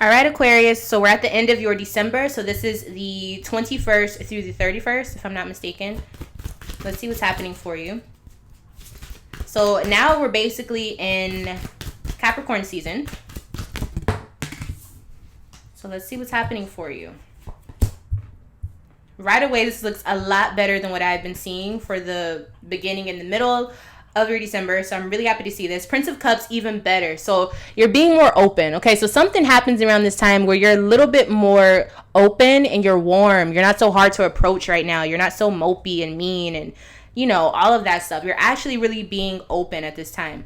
All right, Aquarius. So we're at the end of your December. So this is the 21st through the 31st, if I'm not mistaken. Let's see what's happening for you. So now we're basically in Capricorn season. So let's see what's happening for you. Right away, this looks a lot better than what I've been seeing for the beginning and the middle of your December. So I'm really happy to see this. Prince of Cups, even better. So you're being more open. Okay, so something happens around this time where you're a little bit more open and you're warm. You're not so hard to approach right now. You're not so mopey and mean and, you know, all of that stuff. You're actually really being open at this time.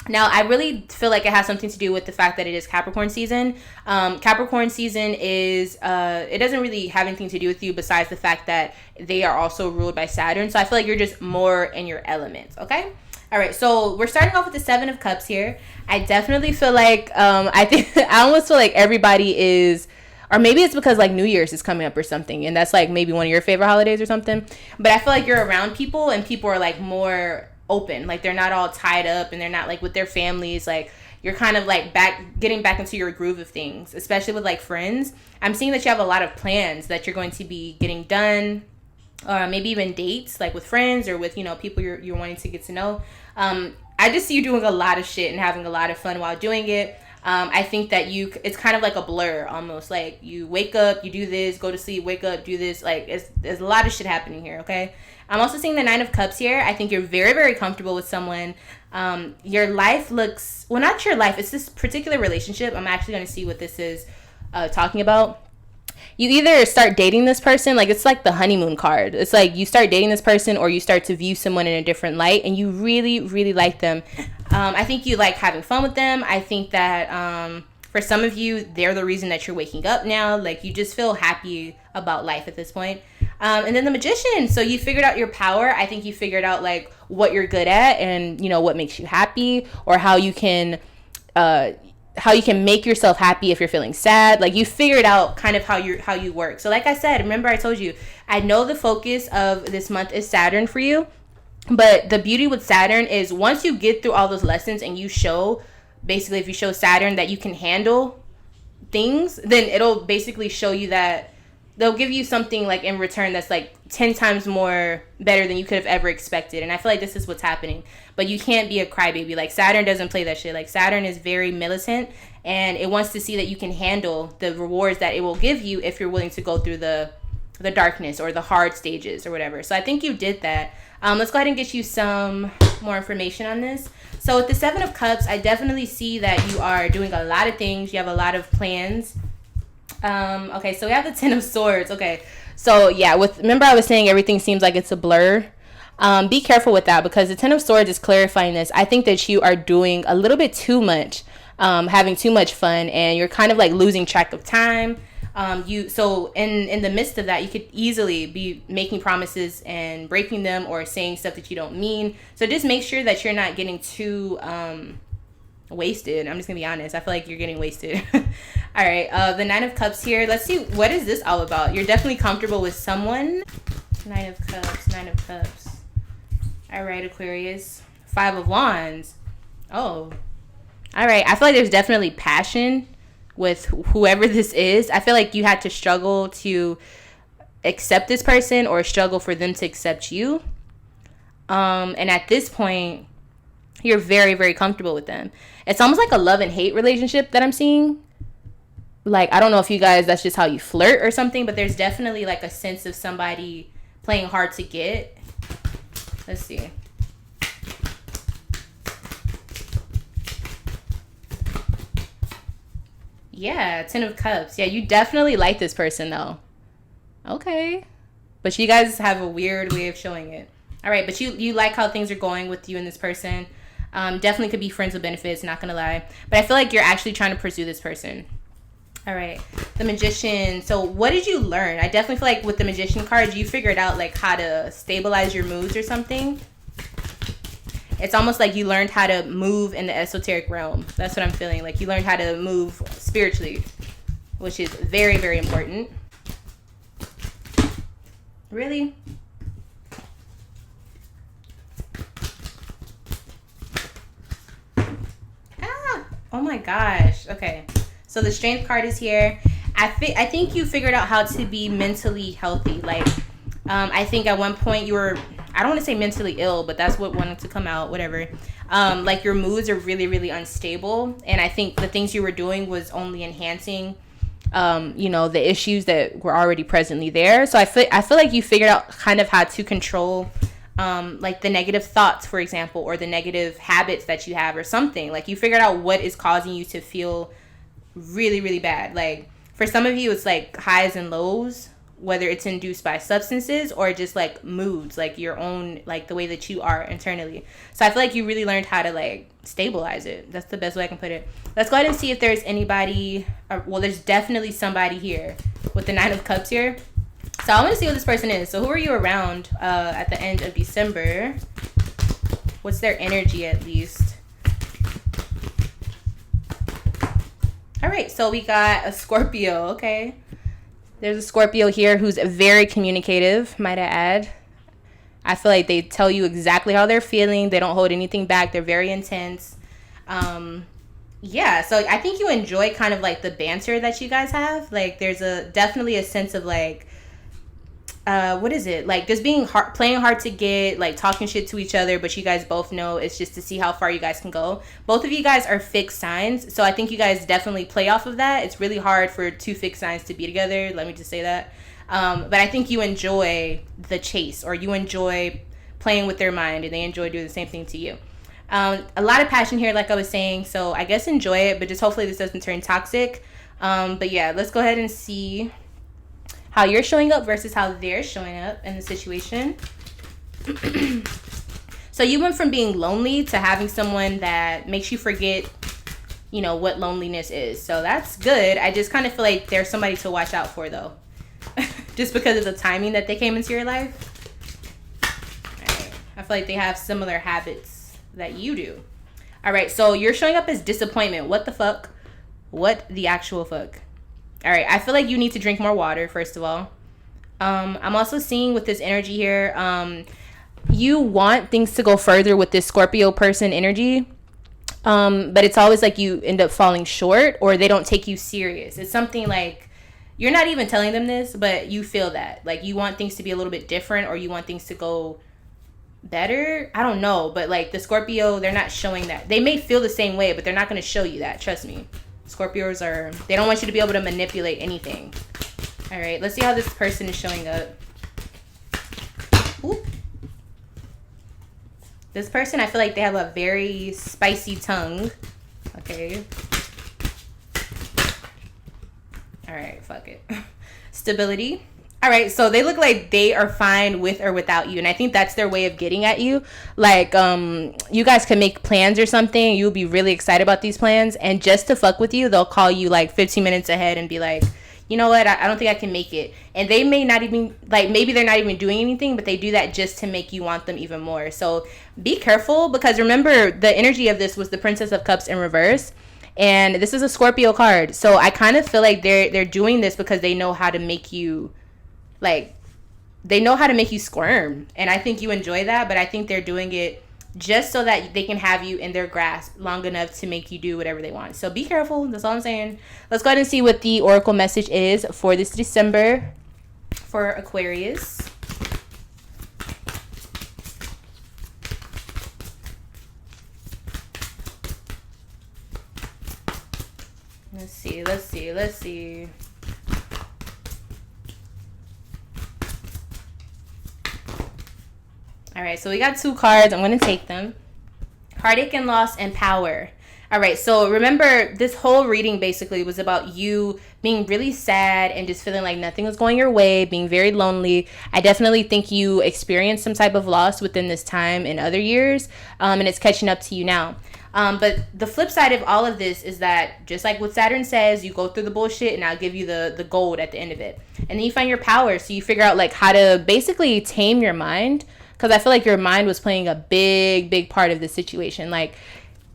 Now, I really feel like it has something to do with the fact that it is Capricorn season. Capricorn season is, it doesn't really have anything to do with you besides the fact that they are also ruled by Saturn. So I feel like you're just more in your element, okay? All right, so we're starting off with the Seven of Cups here. I definitely feel like, I almost feel like everybody is, or maybe it's because like New Year's is coming up or something, and that's like maybe one of your favorite holidays or something. But I feel like you're around people and people are like more open, like they're not all tied up and they're not like with their families. Like you're kind of like getting back into your groove of things, especially with like friends. I'm seeing that you have a lot of plans that you're going to be getting done, maybe even dates like with friends or with, you know, people you're wanting to get to know. I just see you doing a lot of shit and having a lot of fun while doing it. I think that it's kind of like a blur almost. Like you wake up, you do this, go to sleep, wake up, do this. Like there's a lot of shit happening here, okay? I'm also seeing the Nine of Cups here. I think you're very, very comfortable with someone. Your life looks, well, not your life. It's this particular relationship. I'm actually going to see what this is talking about. You either start dating this person, like it's like the honeymoon card. It's like you start dating this person or you start to view someone in a different light and you really, really like them. I think you like having fun with them. I think that for some of you, they're the reason that you're waking up now. Like you just feel happy about life at this point. And then the Magician. So you figured out your power. I think you figured out like what you're good at and, you know, what makes you happy or how you can make yourself happy if you're feeling sad. Like you figured out kind of how you work. So like I said, remember I told you, I know the focus of this month is Saturn for you. But the beauty with Saturn is once you get through all those lessons and you show, basically if you show Saturn that you can handle things, then it'll basically show you that they'll give you something like in return that's like 10 times more better than you could have ever expected. And I feel like this is what's happening. But you can't be a crybaby. Like Saturn doesn't play that shit. Like Saturn is very militant and it wants to see that you can handle the rewards that it will give you if you're willing to go through the darkness or the hard stages or whatever. So I think you did that. Let's go ahead and get you some more information on this. So with the Seven of Cups, I definitely see that you are doing a lot of things. You have a lot of plans. Okay, so we have the Ten of Swords. Okay, so yeah, remember I was saying everything seems like it's a blur. Be careful with that because the Ten of Swords is clarifying this. I think that you are doing a little bit too much, having too much fun, and you're kind of like losing track of time. So in the midst of that, you could easily be making promises and breaking them or saying stuff that you don't mean. So just make sure that you're not getting too wasted. I'm just gonna be honest. I feel like you're getting wasted. All right, the Nine of Cups here. Let's see, what is this all about? You're definitely comfortable with someone. Nine of Cups. All right, Aquarius. Five of Wands. Oh, all right. I feel like there's definitely passion with whoever this is. I feel like you had to struggle to accept this person or struggle for them to accept you. And at this point, you're very, very comfortable with them. It's almost like a love and hate relationship that I'm seeing. Like, I don't know if you guys, that's just how you flirt or something, but there's definitely like a sense of somebody playing hard to get. Let's see. Yeah, Ten of Cups. Yeah, you definitely like this person though. Okay. But you guys have a weird way of showing it. All right, but you like how things are going with you and this person. Definitely could be friends with benefits, not gonna lie. But I feel like you're actually trying to pursue this person. All right, the Magician. So what did you learn? I definitely feel like with the Magician card, you figured out like how to stabilize your moods or something. It's almost like you learned how to move in the esoteric realm. That's what I'm feeling. Like you learned how to move spiritually, which is very, very important. Really? Ah, oh my gosh. Okay. So the Strength card is here. I think you figured out how to be mentally healthy. Like, I think at one point you were, I don't want to say mentally ill, but that's what wanted to come out, whatever. Like your moods are really, really unstable. And I think the things you were doing was only enhancing, the issues that were already presently there. So I feel like you figured out kind of how to control, like the negative thoughts, for example, or the negative habits that you have or something. Like you figured out what is causing you to feel really, really bad. Like for some of you, it's like highs and lows, whether it's induced by substances or just like moods, like your own, like the way that you are internally. So I feel like you really learned how to like stabilize it. That's the best way I can put it. Let's go ahead and see if there's anybody, well, there's definitely somebody here with the Nine of Cups here. So I want to see what this person is. So who are you around at the end of December? What's their energy at least? All right, so we got a Scorpio, okay. There's a Scorpio here who's very communicative, might I add. I feel like they tell you exactly how they're feeling. They don't hold anything back. They're very intense. Yeah, so I think you enjoy kind of like the banter that you guys have. Like there's definitely a sense of like, what is it? Like just playing hard to get, like talking shit to each other, but you guys both know it's just to see how far you guys can go. Both of you guys are fixed signs, so I think you guys definitely play off of that. It's really hard for two fixed signs to be together. Let me just say that. But I think you enjoy the chase, or you enjoy playing with their mind, and they enjoy doing the same thing to you. A lot of passion here, like I was saying, so I guess enjoy it, but just hopefully this doesn't turn toxic. But yeah, let's go ahead and see how you're showing up versus how they're showing up in the situation. So you went from being lonely to having someone that makes you forget, what loneliness is. So that's good. I just kind of feel like there's somebody to watch out for, though. Just because of the timing that they came into your life. All right. I feel like they have similar habits that you do. All right, so you're showing up as disappointment. What the fuck? What the actual fuck? All right, I feel like you need to drink more water, first of all. I'm also seeing with this energy here, you want things to go further with this Scorpio person energy, but it's always like you end up falling short or they don't take you serious. It's something like you're not even telling them this, but you feel that. Like you want things to be a little bit different or you want things to go better. I don't know, but like the Scorpio, they're not showing that. They may feel the same way, but they're not going to show you that. Trust me. Scorpios they don't want you to be able to manipulate anything. All right, let's see how this person is showing up. Ooh. This person, I feel like they have a very spicy tongue. Okay. All right, fuck it. Stability. All right, so they look like they are fine with or without you, and I think that's their way of getting at you. Like, you guys can make plans or something. You'll be really excited about these plans, and just to fuck with you, they'll call you like 15 minutes ahead and be like, you know what, I don't think I can make it. And they may not even, like, maybe they're not even doing anything, but they do that just to make you want them even more. So be careful, because remember, the energy of this was the Princess of Cups in reverse. And this is a Scorpio card. So I kind of feel like they're doing this because they know how to make you, like, they know how to make you squirm. And I think you enjoy that, but I think they're doing it just so that they can have you in their grasp long enough to make you do whatever they want. So be careful. That's all I'm saying. Let's go ahead and see what the Oracle message is for this December for Aquarius. Let's see. All right, so we got 2 cards. I'm going to take them. Heartache and loss and power. All right, so remember, this whole reading basically was about you being really sad and just feeling like nothing was going your way, being very lonely. I definitely think you experienced some type of loss within this time in other years, and it's catching up to you now. But the flip side of all of this is that, just like what Saturn says, you go through the bullshit and I'll give you the gold at the end of it. And then you find your power, so you figure out like how to basically tame your mind. Because I feel like your mind was playing a big part of the situation. Like,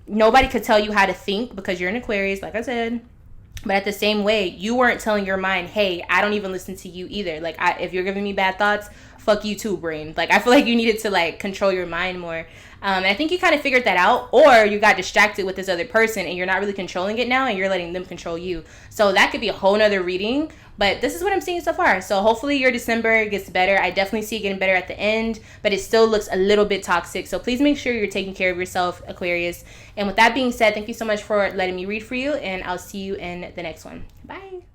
nobody could tell you how to think because you're an Aquarius, like I said. But at the same way, you weren't telling your mind, hey, I don't even listen to you either. Like, if you're giving me bad thoughts, fuck you too, brain. Like, I feel like you needed to, like, control your mind more. And I think you kind of figured that out, or you got distracted with this other person and you're not really controlling it now and you're letting them control you. So that could be a whole nother reading, but this is what I'm seeing so far. So hopefully your December gets better. I definitely see it getting better at the end, but it still looks a little bit toxic. So please make sure you're taking care of yourself, Aquarius. And with that being said, thank you so much for letting me read for you, and I'll see you in the next one. Bye.